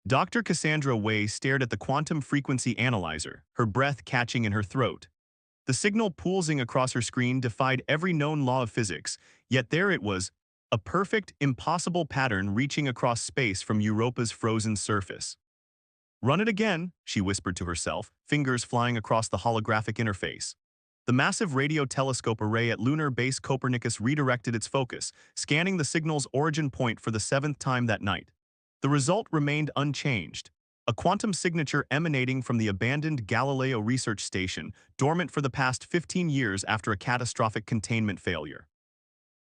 Dr. Cassandra Way stared at the quantum frequency analyzer, her breath catching in her throat. The signal pulsing across her screen defied every known law of physics, yet there it was, a perfect, impossible pattern reaching across space from Europa's frozen surface. "Run it again," she whispered to herself, fingers flying across the holographic interface. The massive radio telescope array at lunar base Copernicus redirected its focus, scanning the signal's origin point for the seventh time that night. The result remained unchanged, a quantum signature emanating from the abandoned Galileo research station, dormant for the past 15 years after a catastrophic containment failure.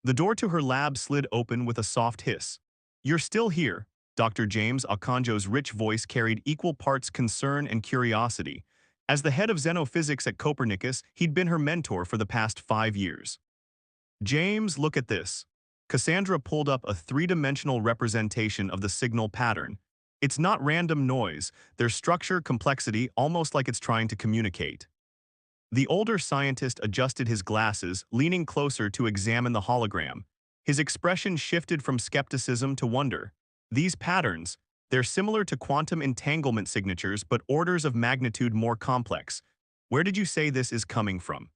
The door to her lab slid open with a soft hiss. "You're still here." Dr. James Okonjo's rich voice carried equal parts concern and curiosity. As the head of xenophysics at Copernicus, he'd been her mentor for the past 5 years. "James, look at this." Cassandra pulled up a three-dimensional representation of the signal pattern. It's not random noise, there's structure, complexity, almost like it's trying to communicate. The older scientist adjusted his glasses, leaning closer to examine the hologram. His expression shifted from skepticism to wonder. These patterns, they're similar to quantum entanglement signatures but orders of magnitude more complex. Where did you say this is coming from?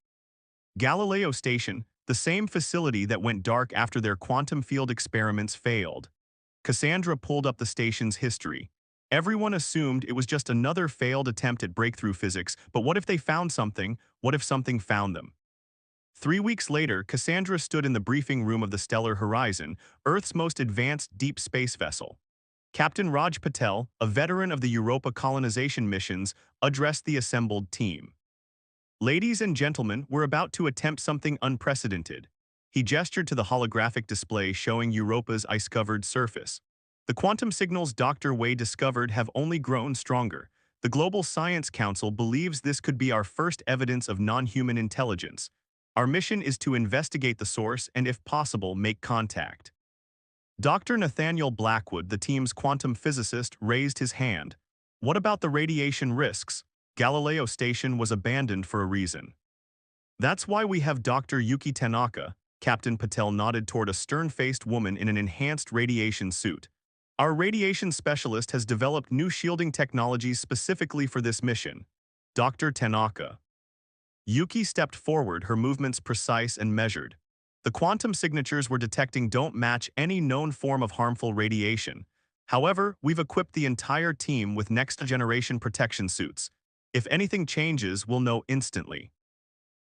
Galileo Station, the same facility that went dark after their quantum field experiments failed. Cassandra pulled up the station's history. Everyone assumed it was just another failed attempt at breakthrough physics, but what if they found something? What if something found them? 3 weeks later, Cassandra stood in the briefing room of the Stellar Horizon, Earth's most advanced deep space vessel. Captain Raj Patel, a veteran of the Europa colonization missions, addressed the assembled team. "Ladies and gentlemen, we're about to attempt something unprecedented." He gestured to the holographic display showing Europa's ice-covered surface. "The quantum signals Dr. Way discovered have only grown stronger. The Global Science Council believes this could be our first evidence of non-human intelligence. Our mission is to investigate the source and, if possible, make contact." Dr. Nathaniel Blackwood, the team's quantum physicist, raised his hand. "What about the radiation risks? Galileo Station was abandoned for a reason." "That's why we have Dr. Yuki Tanaka." Captain Patel nodded toward a stern-faced woman in an enhanced radiation suit. "Our radiation specialist has developed new shielding technologies specifically for this mission." "Dr. Tanaka." Yuki stepped forward, her movements precise and measured. "The quantum signatures we're detecting don't match any known form of harmful radiation. However, we've equipped the entire team with next-generation protection suits. If anything changes, we'll know instantly."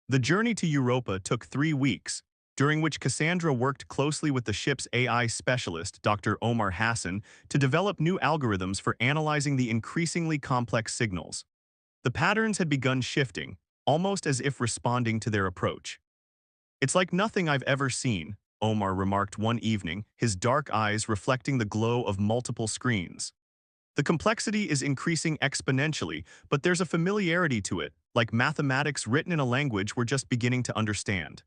The journey to Europa took 3 weeks, during which Cassandra worked closely with the ship's AI specialist, Dr. Omar Hassan, to develop new algorithms for analyzing the increasingly complex signals. The patterns had begun shifting, almost as if responding to their approach. "It's like nothing I've ever seen," Omar remarked one evening, his dark eyes reflecting the glow of multiple screens. "The complexity is increasing exponentially, but there's a familiarity to it, like mathematics written in a language we're just beginning to understand."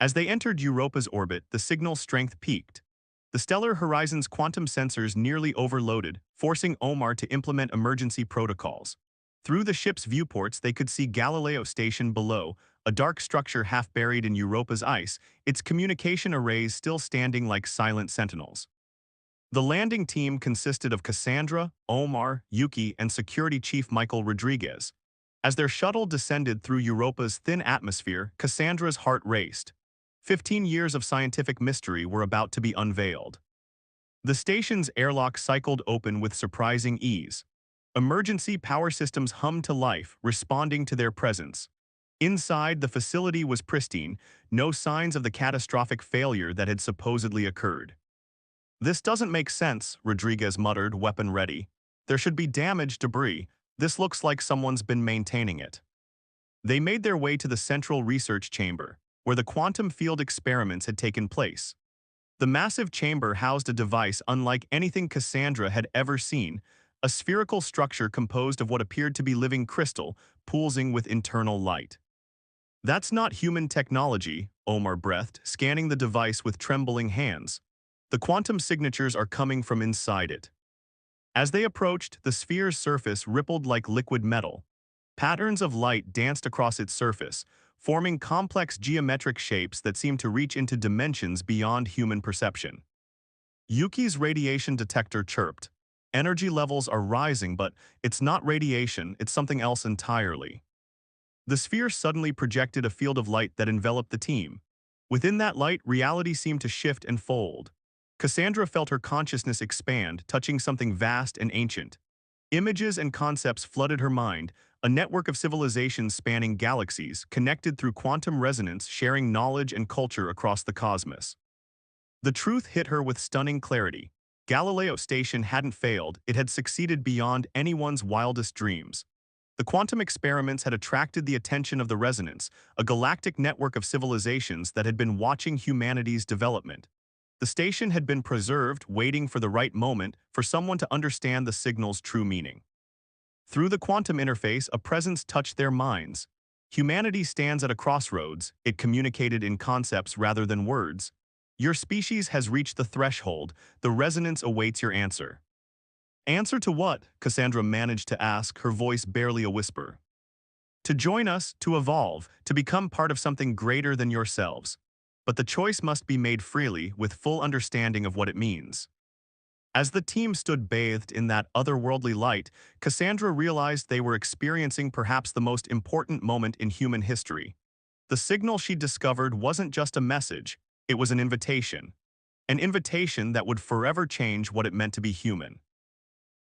As they entered Europa's orbit, the signal strength peaked. The Stellar Horizon's quantum sensors nearly overloaded, forcing Omar to implement emergency protocols. Through the ship's viewports, they could see Galileo Station below, a dark structure half buried in Europa's ice, its communication arrays still standing like silent sentinels. The landing team consisted of Cassandra, Omar, Yuki, and Security Chief Michael Rodriguez. As their shuttle descended through Europa's thin atmosphere, Cassandra's heart raced. 15 years of scientific mystery were about to be unveiled. The station's airlock cycled open with surprising ease. Emergency power systems hummed to life, responding to their presence. Inside, the facility was pristine, no signs of the catastrophic failure that had supposedly occurred. "This doesn't make sense," Rodriguez muttered, weapon ready. "There should be damaged debris. This looks like someone's been maintaining it." They made their way to the central research chamber, where the quantum field experiments had taken place. The massive chamber housed a device unlike anything Cassandra had ever seen, a spherical structure composed of what appeared to be living crystal, pulsing with internal light. "That's not human technology," Omar breathed, scanning the device with trembling hands. "The quantum signatures are coming from inside it." As they approached, the sphere's surface rippled like liquid metal. Patterns of light danced across its surface, forming complex geometric shapes that seemed to reach into dimensions beyond human perception. Yuki's radiation detector chirped. Energy levels are rising, but it's not radiation, it's something else entirely. The sphere suddenly projected a field of light that enveloped the team. Within that light, reality seemed to shift and fold. Cassandra felt her consciousness expand, touching something vast and ancient. Images and concepts flooded her mind, a network of civilizations spanning galaxies, connected through quantum resonance, sharing knowledge and culture across the cosmos. The truth hit her with stunning clarity. Galileo Station hadn't failed, it had succeeded beyond anyone's wildest dreams. The quantum experiments had attracted the attention of the Resonance, a galactic network of civilizations that had been watching humanity's development. The station had been preserved, waiting for the right moment for someone to understand the signal's true meaning. Through the quantum interface, a presence touched their minds. Humanity stands at a crossroads, it communicated in concepts rather than words. Your species has reached the threshold, the resonance awaits your answer. Answer to what? Cassandra managed to ask, her voice barely a whisper. To join us, to evolve, to become part of something greater than yourselves. But the choice must be made freely, with full understanding of what it means. As the team stood bathed in that otherworldly light, Cassandra realized they were experiencing perhaps the most important moment in human history. The signal she discovered wasn't just a message, it was an invitation. An invitation that would forever change what it meant to be human.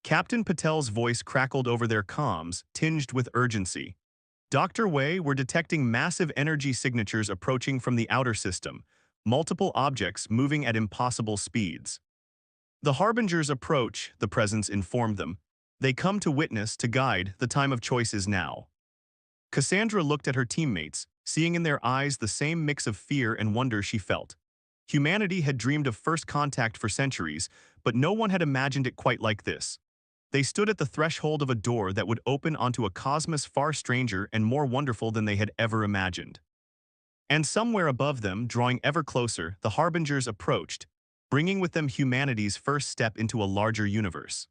Captain Patel's voice crackled over their comms, tinged with urgency. Dr. Wei, we're detecting massive energy signatures approaching from the outer system, multiple objects moving at impossible speeds. The Harbingers approach, the presence informed them. They come to witness, to guide, the time of choice is now. Cassandra looked at her teammates, seeing in their eyes the same mix of fear and wonder she felt. Humanity had dreamed of first contact for centuries, but no one had imagined it quite like this. They stood at the threshold of a door that would open onto a cosmos far stranger and more wonderful than they had ever imagined. And somewhere above them, drawing ever closer, the Harbingers approached, bringing with them humanity's first step into a larger universe.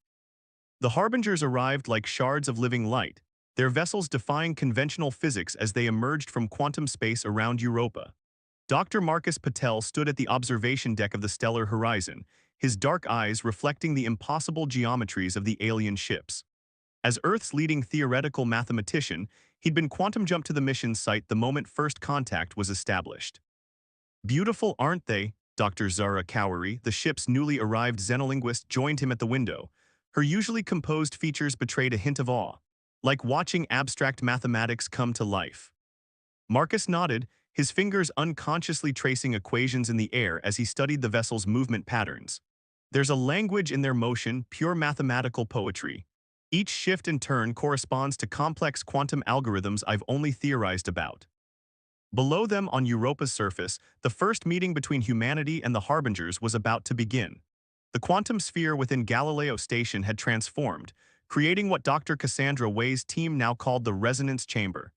The Harbingers arrived like shards of living light, their vessels defying conventional physics as they emerged from quantum space around Europa. Dr. Marcus Patel stood at the observation deck of the stellar horizon, his dark eyes reflecting the impossible geometries of the alien ships. As Earth's leading theoretical mathematician, he'd been quantum jumped to the mission site the moment first contact was established. Beautiful, aren't they? Dr. Zara Cowery, the ship's newly arrived xenolinguist, joined him at the window. Her usually composed features betrayed a hint of awe, like watching abstract mathematics come to life. Marcus nodded, his fingers unconsciously tracing equations in the air as he studied the vessel's movement patterns. There's a language in their motion, pure mathematical poetry. Each shift and turn corresponds to complex quantum algorithms I've only theorized about. Below them on Europa's surface, the first meeting between humanity and the Harbingers was about to begin. The quantum sphere within Galileo Station had transformed, creating what Dr. Cassandra Wei's team now called the Resonance Chamber,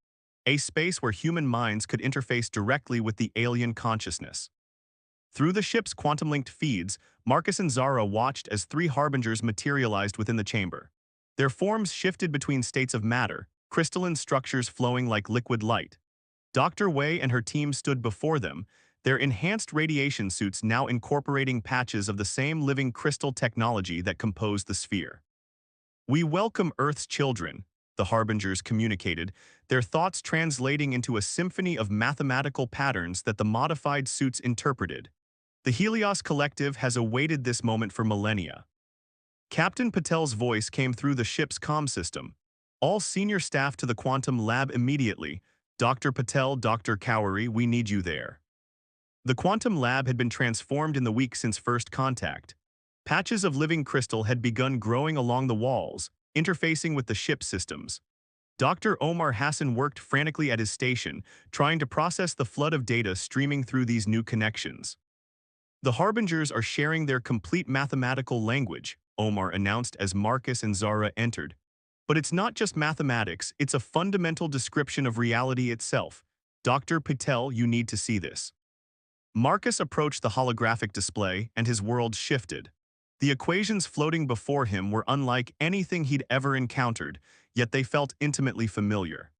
a space where human minds could interface directly with the alien consciousness. Through the ship's quantum-linked feeds, Marcus and Zara watched as three Harbingers materialized within the chamber. Their forms shifted between states of matter, crystalline structures flowing like liquid light. Dr. Wei and her team stood before them, their enhanced radiation suits now incorporating patches of the same living crystal technology that composed the sphere. We welcome Earth's children, the Harbingers communicated, their thoughts translating into a symphony of mathematical patterns that the modified suits interpreted. The Helios Collective has awaited this moment for millennia. Captain Patel's voice came through the ship's comm system. All senior staff to the quantum lab immediately. Dr. Patel, Dr. Cowery, we need you there. The quantum lab had been transformed in the week since first contact. Patches of living crystal had begun growing along the walls, interfacing with the ship's systems. Dr. Omar Hassan worked frantically at his station, trying to process the flood of data streaming through these new connections. The Harbingers are sharing their complete mathematical language, Omar announced as Marcus and Zara entered. But it's not just mathematics, it's a fundamental description of reality itself. Dr. Patel, you need to see this. Marcus approached the holographic display, and his world shifted. The equations floating before him were unlike anything he'd ever encountered, yet they felt intimately familiar.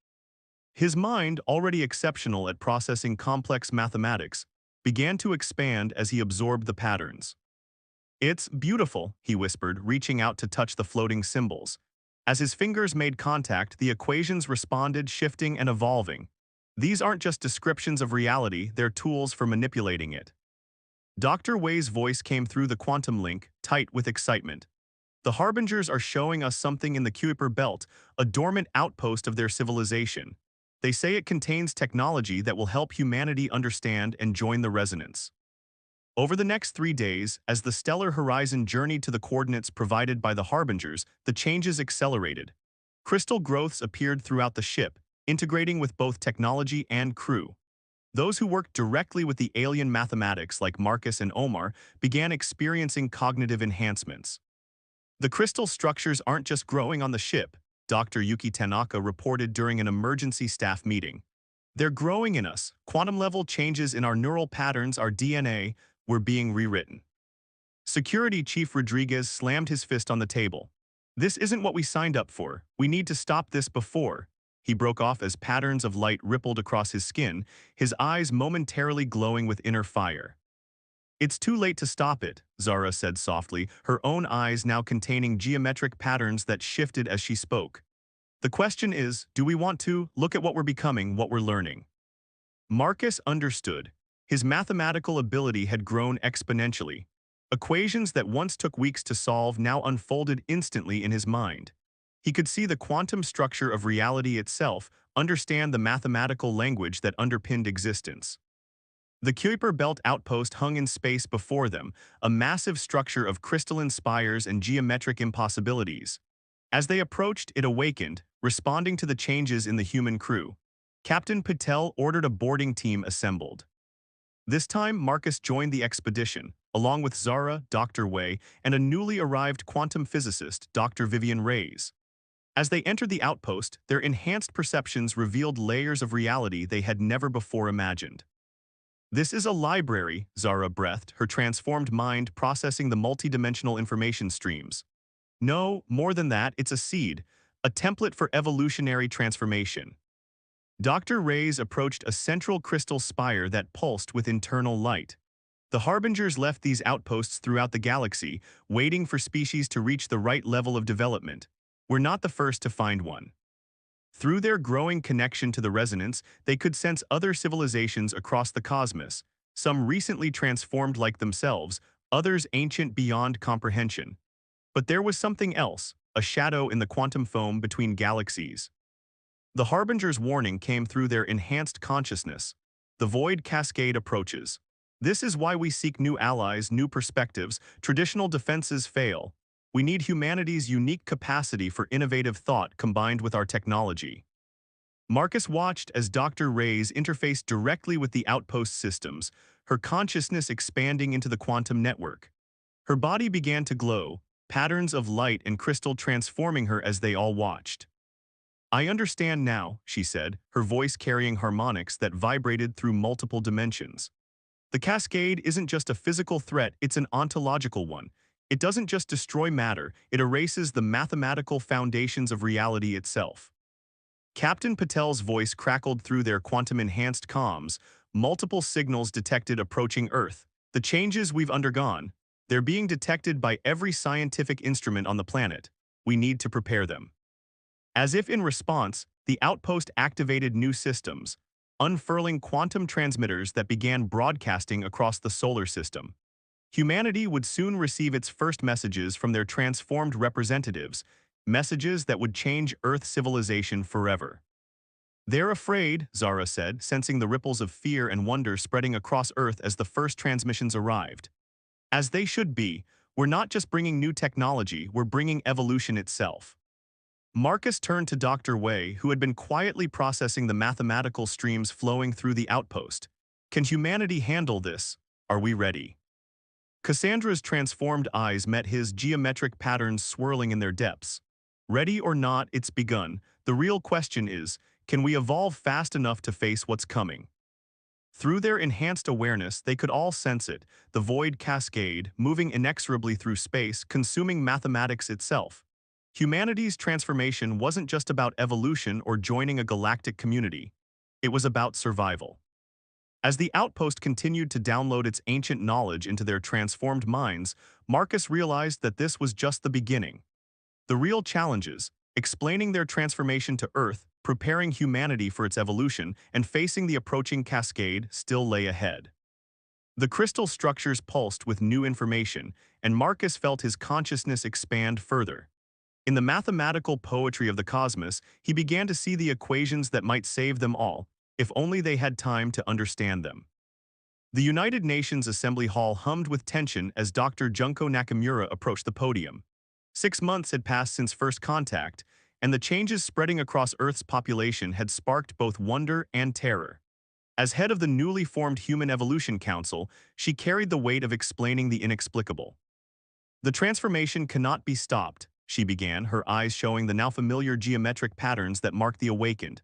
His mind, already exceptional at processing complex mathematics, began to expand as he absorbed the patterns. It's beautiful, he whispered, reaching out to touch the floating symbols. As his fingers made contact, the equations responded, shifting and evolving. These aren't just descriptions of reality, they're tools for manipulating it. Dr. Wei's voice came through the quantum link, tight with excitement. The Harbingers are showing us something in the Kuiper Belt, a dormant outpost of their civilization. They say it contains technology that will help humanity understand and join the resonance. Over the next 3 days, as the stellar horizon journeyed to the coordinates provided by the Harbingers, the changes accelerated. Crystal growths appeared throughout the ship, integrating with both technology and crew. Those who worked directly with the alien mathematics like Marcus and Omar began experiencing cognitive enhancements. The crystal structures aren't just growing on the ship, Dr. Yuki Tanaka reported during an emergency staff meeting. They're growing in us. Quantum-level changes in our neural patterns, our DNA, were being rewritten. Security Chief Rodriguez slammed his fist on the table. This isn't what we signed up for. We need to stop this before. He broke off as patterns of light rippled across his skin, his eyes momentarily glowing with inner fire. It's too late to stop it, Zara said softly, her own eyes now containing geometric patterns that shifted as she spoke. The question is, do we want to look at what we're becoming, what we're learning? Marcus understood. His mathematical ability had grown exponentially. Equations that once took weeks to solve now unfolded instantly in his mind. He could see the quantum structure of reality itself, understand the mathematical language that underpinned existence. The Kuiper Belt outpost hung in space before them, a massive structure of crystalline spires and geometric impossibilities. As they approached, it awakened, responding to the changes in the human crew. Captain Patel ordered a boarding team assembled. This time, Marcus joined the expedition, along with Zara, Dr. Wei, and a newly arrived quantum physicist, Dr. Vivian Reyes. As they entered the outpost, their enhanced perceptions revealed layers of reality they had never before imagined. This is a library, Zara breathed, her transformed mind processing the multidimensional information streams. No, more than that, it's a seed, a template for evolutionary transformation. Dr. Reyes approached a central crystal spire that pulsed with internal light. The Harbingers left these outposts throughout the galaxy, waiting for species to reach the right level of development. We're not the first to find one. Through their growing connection to the resonance, they could sense other civilizations across the cosmos, some recently transformed like themselves, others ancient beyond comprehension. But there was something else, a shadow in the quantum foam between galaxies. The Harbinger's warning came through their enhanced consciousness. The void cascade approaches. This is why we seek new allies, new perspectives. Traditional defenses fail. We need humanity's unique capacity for innovative thought combined with our technology. Marcus watched as Dr. Reyes interfaced directly with the outpost systems, her consciousness expanding into the quantum network. Her body began to glow, patterns of light and crystal transforming her as they all watched. I understand now, she said, her voice carrying harmonics that vibrated through multiple dimensions. The cascade isn't just a physical threat, it's an ontological one. It doesn't just destroy matter, it erases the mathematical foundations of reality itself. Captain Patel's voice crackled through their quantum-enhanced comms, multiple signals detected approaching Earth. The changes we've undergone, they're being detected by every scientific instrument on the planet. We need to prepare them. As if in response, the outpost activated new systems, unfurling quantum transmitters that began broadcasting across the solar system. Humanity would soon receive its first messages from their transformed representatives, messages that would change Earth civilization forever. They're afraid, Zara said, sensing the ripples of fear and wonder spreading across Earth as the first transmissions arrived. As they should be, we're not just bringing new technology, we're bringing evolution itself. Marcus turned to Dr. Wei, who had been quietly processing the mathematical streams flowing through the outpost. Can humanity handle this? Are we ready? Cassandra's transformed eyes met his, geometric patterns swirling in their depths. Ready or not, it's begun. The real question is, can we evolve fast enough to face what's coming? Through their enhanced awareness, they could all sense it, the void cascade, moving inexorably through space, consuming mathematics itself. Humanity's transformation wasn't just about evolution or joining a galactic community. It was about survival. As the outpost continued to download its ancient knowledge into their transformed minds, Marcus realized that this was just the beginning. The real challenges, explaining their transformation to Earth, preparing humanity for its evolution, and facing the approaching cascade, still lay ahead. The crystal structures pulsed with new information, and Marcus felt his consciousness expand further. In the mathematical poetry of the cosmos, he began to see the equations that might save them all, if only they had time to understand them. The United Nations Assembly Hall hummed with tension as Dr. Junko Nakamura approached the podium. 6 months had passed since first contact, and the changes spreading across Earth's population had sparked both wonder and terror. As head of the newly formed Human Evolution Council, she carried the weight of explaining the inexplicable. The transformation cannot be stopped, she began, her eyes showing the now familiar geometric patterns that marked the awakened.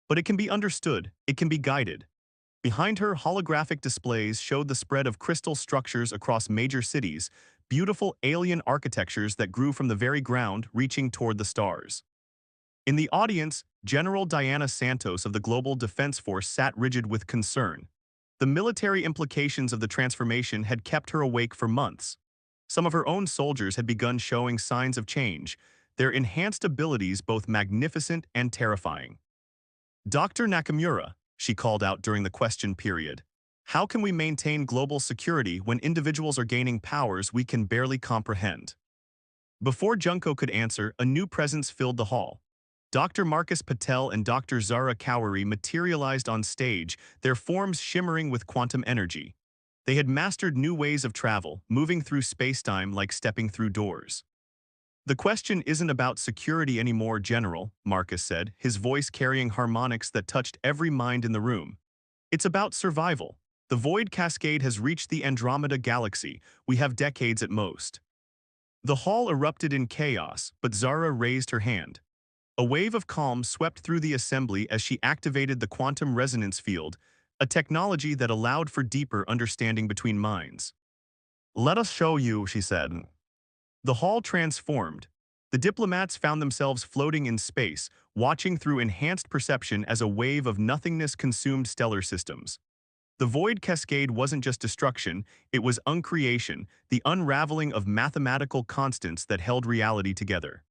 But it can be understood, it can be guided. Behind her, holographic displays showed the spread of crystal structures across major cities, beautiful alien architectures that grew from the very ground, reaching toward the stars. In the audience, General Diana Santos of the Global Defense Force sat rigid with concern. The military implications of the transformation had kept her awake for months. Some of her own soldiers had begun showing signs of change, their enhanced abilities both magnificent and terrifying. Dr. Nakamura, she called out during the question period, how can we maintain global security when individuals are gaining powers we can barely comprehend? Before Junko could answer, a new presence filled the hall. Dr. Marcus Patel and Dr. Zara Kawari materialized on stage, their forms shimmering with quantum energy. They had mastered new ways of travel, moving through space-time like stepping through doors. The question isn't about security anymore, General, Marcus said, his voice carrying harmonics that touched every mind in the room. It's about survival. The Void Cascade has reached the Andromeda Galaxy. We have decades at most. The hall erupted in chaos, but Zara raised her hand. A wave of calm swept through the assembly as she activated the quantum resonance field, a technology that allowed for deeper understanding between minds. Let us show you, she said. The hall transformed. The diplomats found themselves floating in space, watching through enhanced perception as a wave of nothingness consumed stellar systems. The Void Cascade wasn't just destruction, it was uncreation, the unraveling of mathematical constants that held reality together.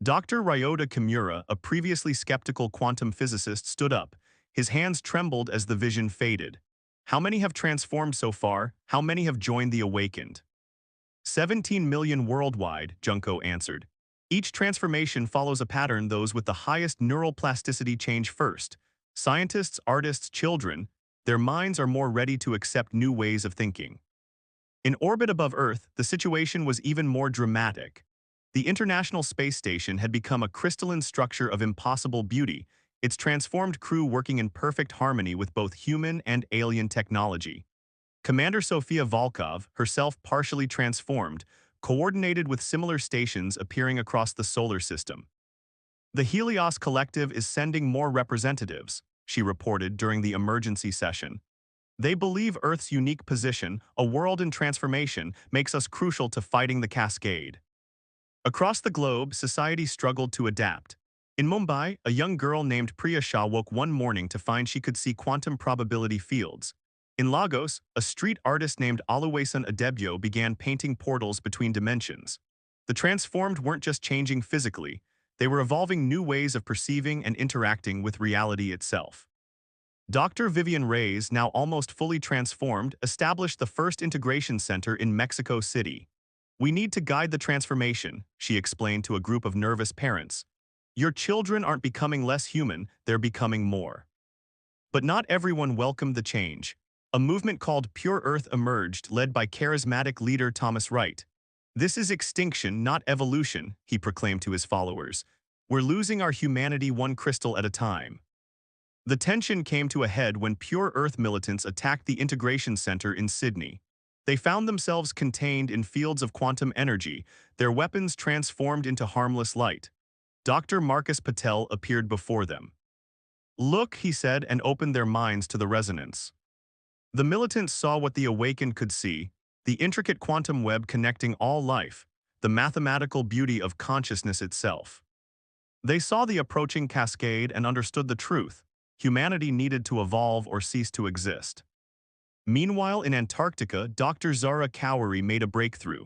Dr. Ryota Kimura, a previously skeptical quantum physicist, stood up. His hands trembled as the vision faded. How many have transformed so far? How many have joined the awakened? 17 million worldwide, Junko answered. Each transformation follows a pattern. Those with the highest neural plasticity change first. Scientists, artists, children, their minds are more ready to accept new ways of thinking. In orbit above Earth, the situation was even more dramatic. The International Space Station had become a crystalline structure of impossible beauty, its transformed crew working in perfect harmony with both human and alien technology. Commander Sofia Volkov, herself partially transformed, coordinated with similar stations appearing across the solar system. The Helios Collective is sending more representatives, she reported during the emergency session. They believe Earth's unique position, a world in transformation, makes us crucial to fighting the cascade. Across the globe, society struggled to adapt. In Mumbai, a young girl named Priya Shah woke one morning to find she could see quantum probability fields. In Lagos, a street artist named Oluwaseun Adebio began painting portals between dimensions. The transformed weren't just changing physically, they were evolving new ways of perceiving and interacting with reality itself. Dr. Vivian Reyes, now almost fully transformed, established the first integration center in Mexico City. We need to guide the transformation, she explained to a group of nervous parents. Your children aren't becoming less human, they're becoming more. But not everyone welcomed the change. A movement called Pure Earth emerged, led by charismatic leader Thomas Wright. This is extinction, not evolution, he proclaimed to his followers. We're losing our humanity one crystal at a time. The tension came to a head when Pure Earth militants attacked the Integration Center in Sydney. They found themselves contained in fields of quantum energy, their weapons transformed into harmless light. Dr. Marcus Patel appeared before them. Look, he said, and opened their minds to the resonance. The militants saw what the awakened could see, the intricate quantum web connecting all life, the mathematical beauty of consciousness itself. They saw the approaching cascade and understood the truth. Humanity needed to evolve or cease to exist. Meanwhile, in Antarctica, Dr. Zara Kawari made a breakthrough.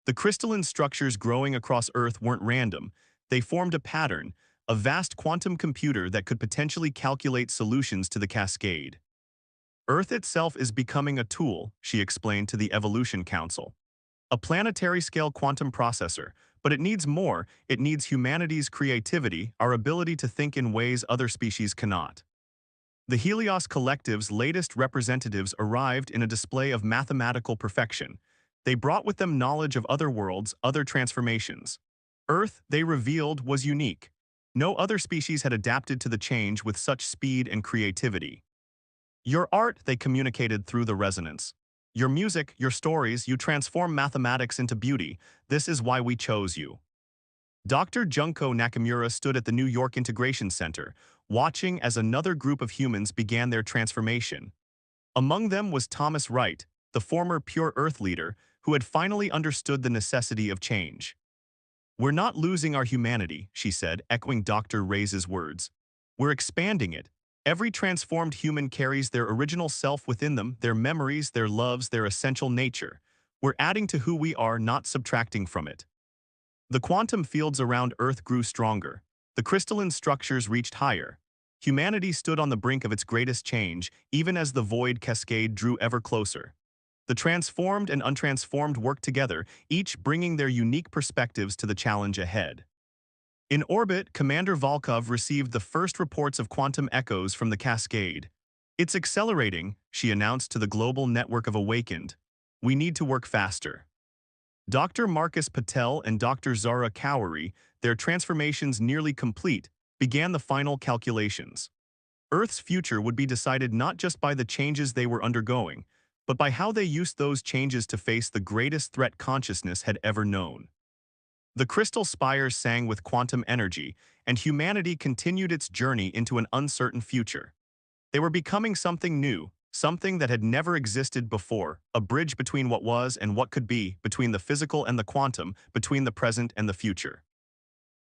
The crystalline structures growing across Earth weren't random. They formed a pattern, a vast quantum computer that could potentially calculate solutions to the cascade. Earth itself is becoming a tool, she explained to the Evolution Council. A planetary-scale quantum processor, but it needs more. It needs humanity's creativity, our ability to think in ways other species cannot. The Helios Collective's latest representatives arrived in a display of mathematical perfection. They brought with them knowledge of other worlds, other transformations. Earth, they revealed, was unique. No other species had adapted to the change with such speed and creativity. Your art, they communicated through the resonance. Your music, your stories, you transform mathematics into beauty. This is why we chose you. Dr. Junko Nakamura stood at the New York Integration Center, watching as another group of humans began their transformation. Among them was Thomas Wright, the former Pure Earth leader, who had finally understood the necessity of change. "We're not losing our humanity," she said, echoing Dr. Rey's words. "We're expanding it. Every transformed human carries their original self within them, their memories, their loves, their essential nature. We're adding to who we are, not subtracting from it." The quantum fields around Earth grew stronger. The crystalline structures reached higher. Humanity stood on the brink of its greatest change, even as the void cascade drew ever closer. The transformed and untransformed worked together, each bringing their unique perspectives to the challenge ahead. In orbit, Commander Volkov received the first reports of quantum echoes from the cascade. "It's accelerating," she announced to the global network of Awakened. "We need to work faster." Dr. Marcus Patel and Dr. Zara Kowary, their transformations nearly complete, began the final calculations. Earth's future would be decided not just by the changes they were undergoing, but by how they used those changes to face the greatest threat consciousness had ever known. The crystal spires sang with quantum energy, and humanity continued its journey into an uncertain future. They were becoming something new, something that had never existed before, a bridge between what was and what could be, between the physical and the quantum, between the present and the future.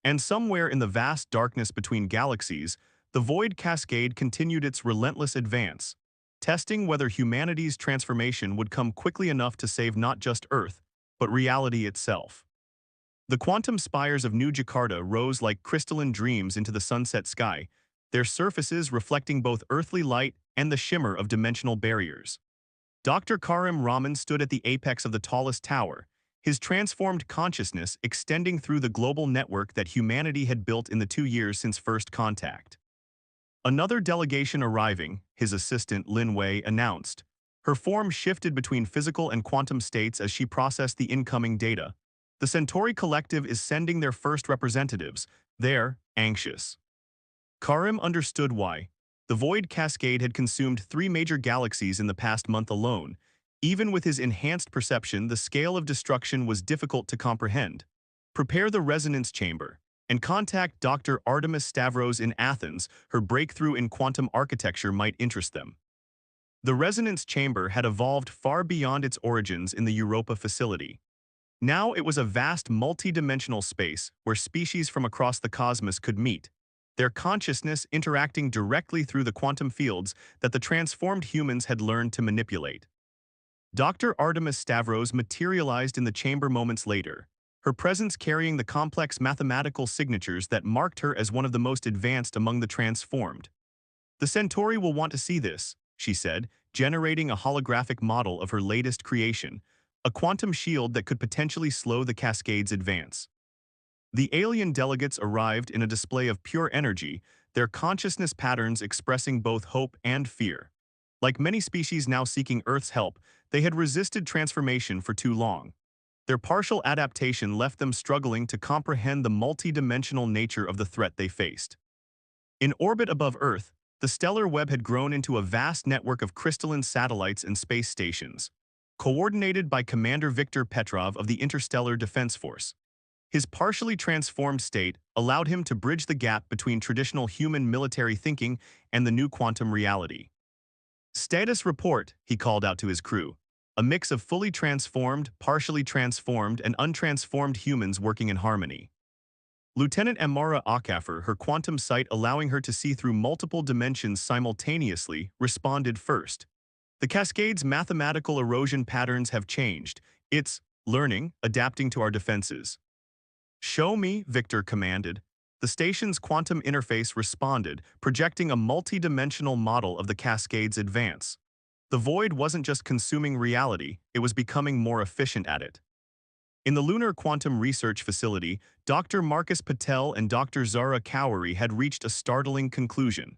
And somewhere in the vast darkness between galaxies, the void cascade continued its relentless advance, testing whether humanity's transformation would come quickly enough to save not just Earth, but reality itself. The quantum spires of New Jakarta rose like crystalline dreams into the sunset sky, their surfaces reflecting both earthly light and the shimmer of dimensional barriers. Dr. Karim Rahman stood at the apex of the tallest tower, his transformed consciousness extending through the global network that humanity had built in the 2 years since first contact. Another delegation arriving, his assistant Lin Wei announced. Her form shifted between physical and quantum states as she processed the incoming data. The Centauri Collective is sending their first representatives. They're anxious. Karim understood why. The void cascade had consumed 3 major galaxies in the past month alone. Even with his enhanced perception, the scale of destruction was difficult to comprehend. Prepare the resonance chamber and contact Dr. Artemis Stavros in Athens. Her breakthrough in quantum architecture might interest them. The resonance chamber had evolved far beyond its origins in the Europa facility. Now it was a vast multi-dimensional space where species from across the cosmos could meet, their consciousness interacting directly through the quantum fields that the transformed humans had learned to manipulate. Dr. Artemis Stavros materialized in the chamber moments later, her presence carrying the complex mathematical signatures that marked her as one of the most advanced among the transformed. "The Centauri will want to see this," she said, generating a holographic model of her latest creation, a quantum shield that could potentially slow the cascade's advance. The alien delegates arrived in a display of pure energy, their consciousness patterns expressing both hope and fear. Like many species now seeking Earth's help, they had resisted transformation for too long. Their partial adaptation left them struggling to comprehend the multi-dimensional nature of the threat they faced. In orbit above Earth, the stellar web had grown into a vast network of crystalline satellites and space stations, coordinated by Commander Viktor Petrov of the Interstellar Defense Force. His partially transformed state allowed him to bridge the gap between traditional human military thinking and the new quantum reality. "Status report," he called out to his crew, a mix of fully transformed, partially transformed, and untransformed humans working in harmony. Lieutenant Amara Akafer, her quantum sight allowing her to see through multiple dimensions simultaneously, responded first. "The cascade's mathematical erosion patterns have changed. It's learning, adapting to our defenses. Show me, Victor commanded. The station's quantum interface responded, projecting a multi-dimensional model of the Cascade's advance. The void wasn't just consuming reality, it was becoming more efficient at it. In the Lunar Quantum Research Facility, Dr. Marcus Patel and Dr. Zara Kowery had reached a startling conclusion.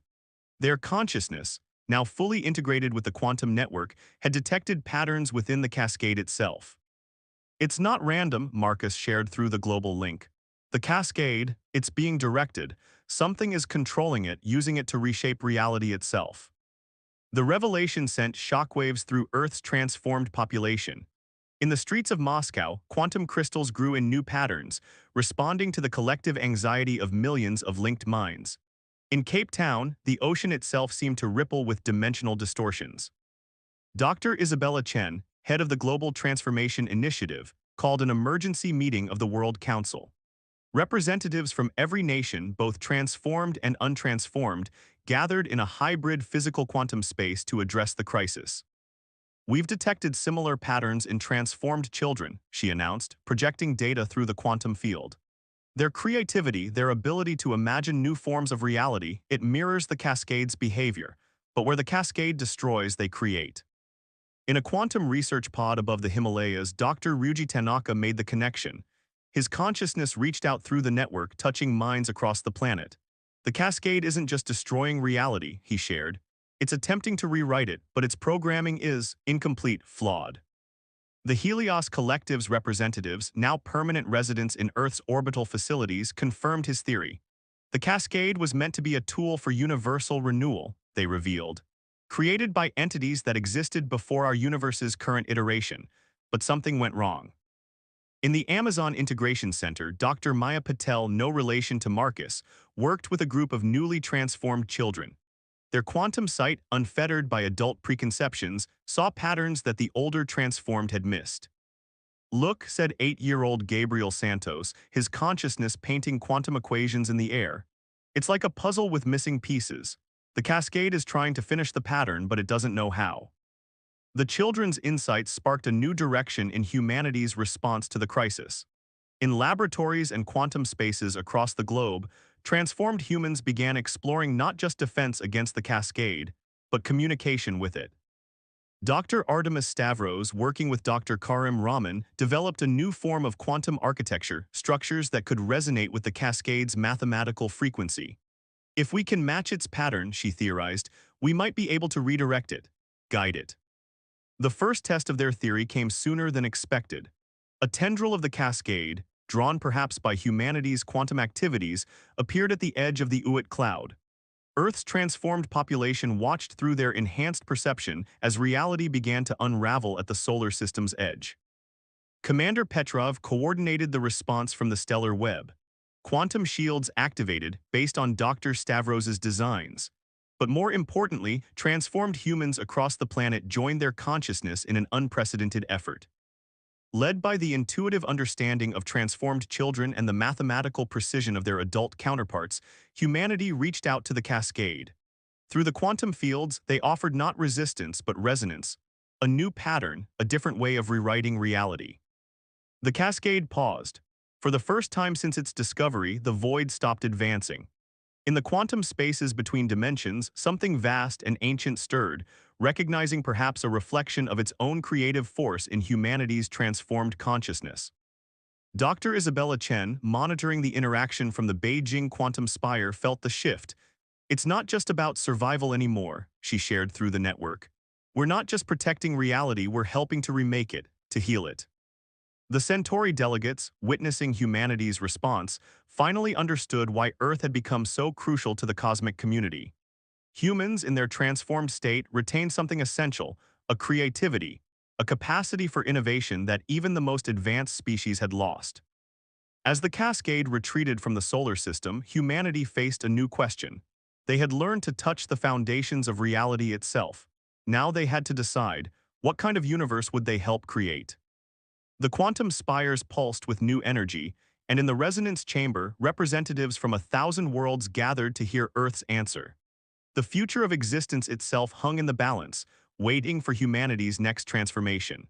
Their consciousness, now fully integrated with the quantum network, had detected patterns within the cascade itself. It's not random, Marcus shared through the global link. The cascade, it's being directed. Something is controlling it, using it to reshape reality itself. The revelation sent shockwaves through Earth's transformed population. In the streets of Moscow, quantum crystals grew in new patterns, responding to the collective anxiety of millions of linked minds. In Cape Town, the ocean itself seemed to ripple with dimensional distortions. Dr. Isabella Chen, head of the Global Transformation Initiative, called an emergency meeting of the World Council. Representatives from every nation, both transformed and untransformed, gathered in a hybrid physical quantum space to address the crisis. We've detected similar patterns in transformed children, she announced, projecting data through the quantum field. Their creativity, their ability to imagine new forms of reality, it mirrors the cascade's behavior, but where the cascade destroys, they create. In a quantum research pod above the Himalayas, Dr. Ryuji Tanaka made the connection. His consciousness reached out through the network, touching minds across the planet. The cascade isn't just destroying reality, he shared. It's attempting to rewrite it, but its programming is incomplete, flawed. The Helios Collective's representatives, now permanent residents in Earth's orbital facilities, confirmed his theory. The cascade was meant to be a tool for universal renewal, they revealed, created by entities that existed before our universe's current iteration, but something went wrong. In the Amazon Integration Center, Dr. Maya Patel, no relation to Marcus, worked with a group of newly transformed children. Their quantum sight, unfettered by adult preconceptions, saw patterns that the older transformed had missed. Look, said 8-year-old Gabriel Santos, his consciousness painting quantum equations in the air. It's like a puzzle with missing pieces. The cascade is trying to finish the pattern, but it doesn't know how. The children's insights sparked a new direction in humanity's response to the crisis. In laboratories and quantum spaces across the globe, transformed humans began exploring not just defense against the cascade, but communication with it. Dr. Artemis Stavros, working with Dr. Karim Rahman, developed a new form of quantum architecture, structures that could resonate with the cascade's mathematical frequency. If we can match its pattern, she theorized, we might be able to redirect it, guide it. The first test of their theory came sooner than expected. A tendril of the cascade, drawn perhaps by humanity's quantum activities, appeared at the edge of the Oort cloud. Earth's transformed population watched through their enhanced perception as reality began to unravel at the solar system's edge. Commander Petrov coordinated the response from the stellar web. Quantum shields activated based on Dr. Stavros's designs. But more importantly, transformed humans across the planet joined their consciousness in an unprecedented effort. Led by the intuitive understanding of transformed children and the mathematical precision of their adult counterparts, humanity reached out to the cascade. Through the quantum fields, they offered not resistance but resonance, a new pattern, a different way of rewriting reality. The cascade paused. For the first time since its discovery, the void stopped advancing. In the quantum spaces between dimensions, something vast and ancient stirred, recognizing perhaps a reflection of its own creative force in humanity's transformed consciousness. Dr. Isabella Chen, monitoring the interaction from the Beijing Quantum Spire, felt the shift. It's not just about survival anymore, she shared through the network. We're not just protecting reality, we're helping to remake it, to heal it. The Centauri delegates, witnessing humanity's response, finally understood why Earth had become so crucial to the cosmic community. Humans, in their transformed state, retained something essential, a creativity, a capacity for innovation that even the most advanced species had lost. As the cascade retreated from the solar system, humanity faced a new question. They had learned to touch the foundations of reality itself. Now they had to decide, what kind of universe would they help create? The quantum spires pulsed with new energy, and in the resonance chamber, representatives from 1,000 worlds gathered to hear Earth's answer. The future of existence itself hung in the balance, waiting for humanity's next transformation.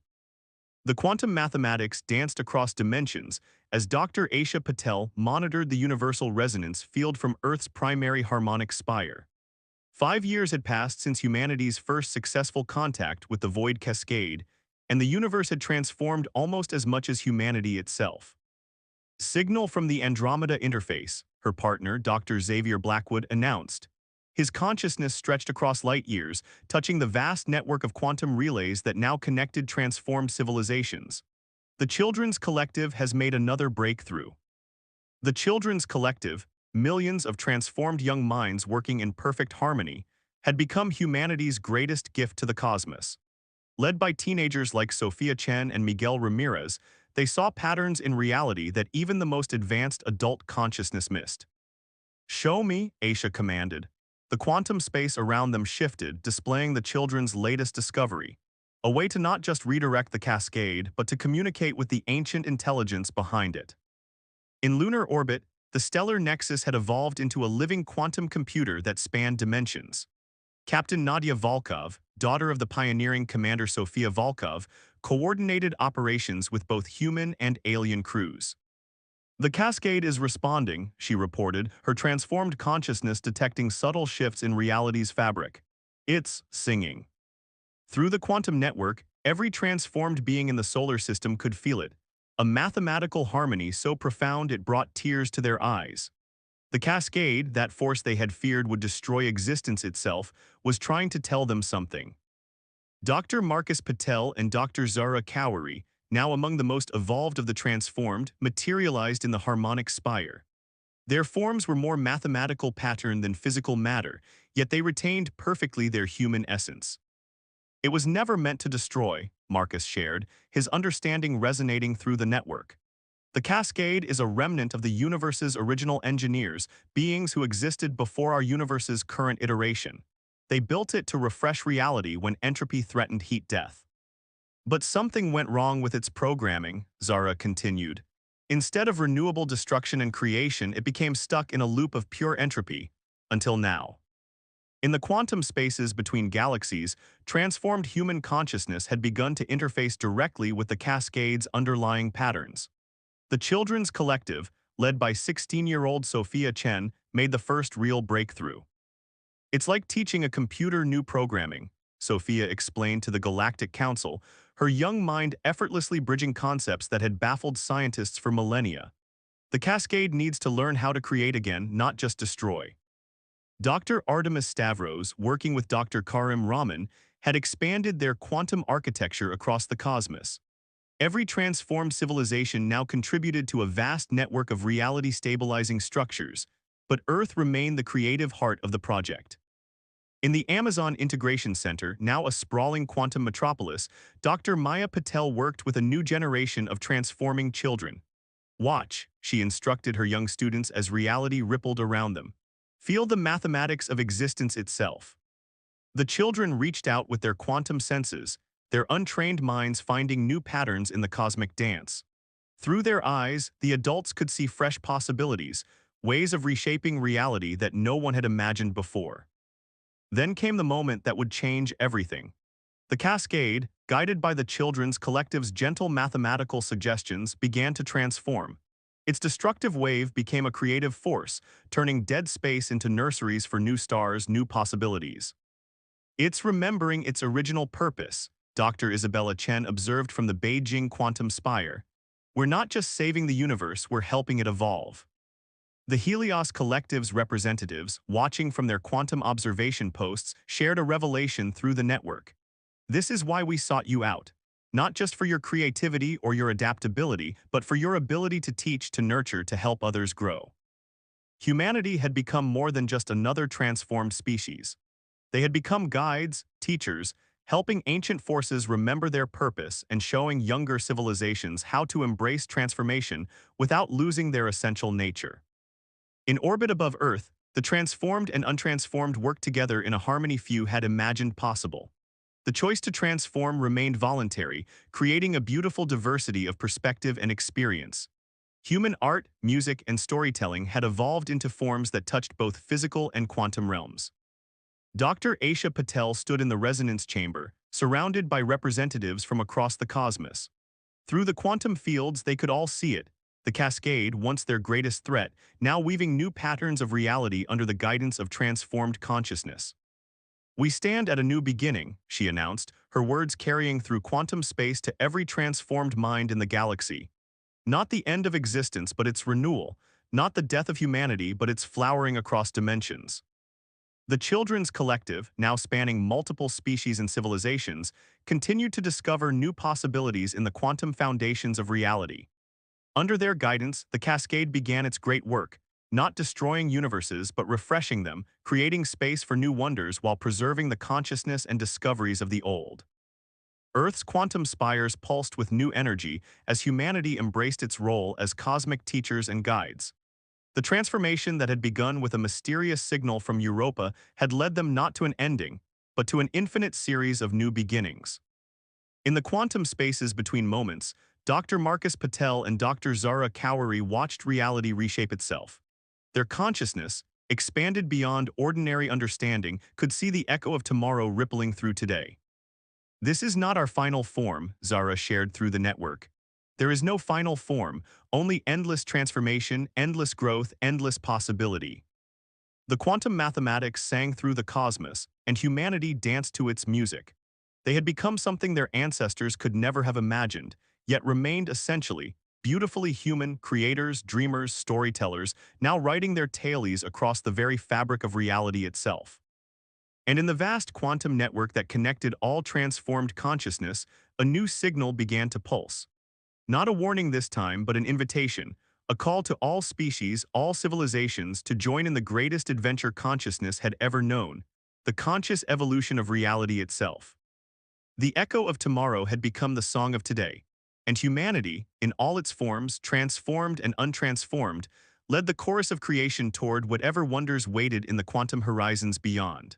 The quantum mathematics danced across dimensions as Dr. Aisha Patel monitored the universal resonance field from Earth's primary harmonic spire. 5 years had passed since humanity's first successful contact with the void cascade, and the universe had transformed almost as much as humanity itself. Signal from the Andromeda interface, her partner, Dr. Xavier Blackwood, announced. His consciousness stretched across light years, touching the vast network of quantum relays that now connected transformed civilizations. The Children's Collective has made another breakthrough. The Children's Collective, millions of transformed young minds working in perfect harmony, had become humanity's greatest gift to the cosmos. Led by teenagers like Sophia Chen and Miguel Ramirez, they saw patterns in reality that even the most advanced adult consciousness missed. "Show me," Aisha commanded. The quantum space around them shifted, displaying the children's latest discovery, a way to not just redirect the cascade, but to communicate with the ancient intelligence behind it. In lunar orbit, the stellar nexus had evolved into a living quantum computer that spanned dimensions. Captain Nadia Volkov, daughter of the pioneering Commander Sofia Volkov, coordinated operations with both human and alien crews. "The cascade is responding," she reported, her transformed consciousness detecting subtle shifts in reality's fabric. "It's singing." Through the quantum network, every transformed being in the solar system could feel it, a mathematical harmony so profound it brought tears to their eyes. The cascade, that force they had feared would destroy existence itself, was trying to tell them something. Dr. Marcus Patel and Dr. Zara Kowari, now among the most evolved of the transformed, materialized in the harmonic spire. Their forms were more mathematical pattern than physical matter, yet they retained perfectly their human essence. "It was never meant to destroy," Marcus shared, his understanding resonating through the network. "The cascade is a remnant of the universe's original engineers, beings who existed before our universe's current iteration. They built it to refresh reality when entropy threatened heat death." "But something went wrong with its programming," Zara continued. "Instead of renewable destruction and creation, it became stuck in a loop of pure entropy, until now." In the quantum spaces between galaxies, transformed human consciousness had begun to interface directly with the cascade's underlying patterns. The Children's Collective, led by 16-year-old Sophia Chen, made the first real breakthrough. "It's like teaching a computer new programming," Sophia explained to the Galactic Council, her young mind effortlessly bridging concepts that had baffled scientists for millennia. "The cascade needs to learn how to create again, not just destroy." Dr. Artemis Stavros, working with Dr. Karim Rahman, had expanded their quantum architecture across the cosmos. Every transformed civilization now contributed to a vast network of reality-stabilizing structures, but Earth remained the creative heart of the project. In the Amazon Integration Center, now a sprawling quantum metropolis, Dr. Maya Patel worked with a new generation of transforming children. "Watch," she instructed her young students as reality rippled around them. "Feel the mathematics of existence itself." The children reached out with their quantum senses, their untrained minds finding new patterns in the cosmic dance. Through their eyes, the adults could see fresh possibilities, ways of reshaping reality that no one had imagined before. Then came the moment that would change everything. The cascade, guided by the Children's Collective's gentle mathematical suggestions, began to transform. Its destructive wave became a creative force, turning dead space into nurseries for new stars, new possibilities. "It's remembering its original purpose," Dr. Isabella Chen observed from the Beijing Quantum Spire. "We're not just saving the universe, we're helping it evolve." The Helios Collective's representatives, watching from their quantum observation posts, shared a revelation through the network. "This is why we sought you out. Not just for your creativity or your adaptability, but for your ability to teach, to nurture, to help others grow." Humanity had become more than just another transformed species. They had become guides, teachers, helping ancient forces remember their purpose and showing younger civilizations how to embrace transformation without losing their essential nature. In orbit above Earth, the transformed and untransformed worked together in a harmony few had imagined possible. The choice to transform remained voluntary, creating a beautiful diversity of perspective and experience. Human art, music, and storytelling had evolved into forms that touched both physical and quantum realms. Dr. Aisha Patel stood in the resonance chamber, surrounded by representatives from across the cosmos. Through the quantum fields, they could all see it. The cascade, once their greatest threat, now weaving new patterns of reality under the guidance of transformed consciousness. "We stand at a new beginning," she announced, her words carrying through quantum space to every transformed mind in the galaxy. "Not the end of existence, but its renewal. Not the death of humanity, but its flowering across dimensions." The Children's Collective, now spanning multiple species and civilizations, continued to discover new possibilities in the quantum foundations of reality. Under their guidance, the Cascade began its great work, not destroying universes but refreshing them, creating space for new wonders while preserving the consciousness and discoveries of the old. Earth's quantum spires pulsed with new energy as humanity embraced its role as cosmic teachers and guides. The transformation that had begun with a mysterious signal from Europa had led them not to an ending, but to an infinite series of new beginnings. In the quantum spaces between moments, Dr. Marcus Patel and Dr. Zara Kouari watched reality reshape itself. Their consciousness, expanded beyond ordinary understanding, could see the echo of tomorrow rippling through today. "This is not our final form," Zara shared through the network. "There is no final form, only endless transformation, endless growth, endless possibility." The quantum mathematics sang through the cosmos, and humanity danced to its music. They had become something their ancestors could never have imagined, yet remained essentially, beautifully human creators, dreamers, storytellers, now writing their tales across the very fabric of reality itself. And in the vast quantum network that connected all transformed consciousness, a new signal began to pulse. Not a warning this time, but an invitation, a call to all species, all civilizations to join in the greatest adventure consciousness had ever known, the conscious evolution of reality itself. The echo of tomorrow had become the song of today, and humanity, in all its forms, transformed and untransformed, led the chorus of creation toward whatever wonders waited in the quantum horizons beyond.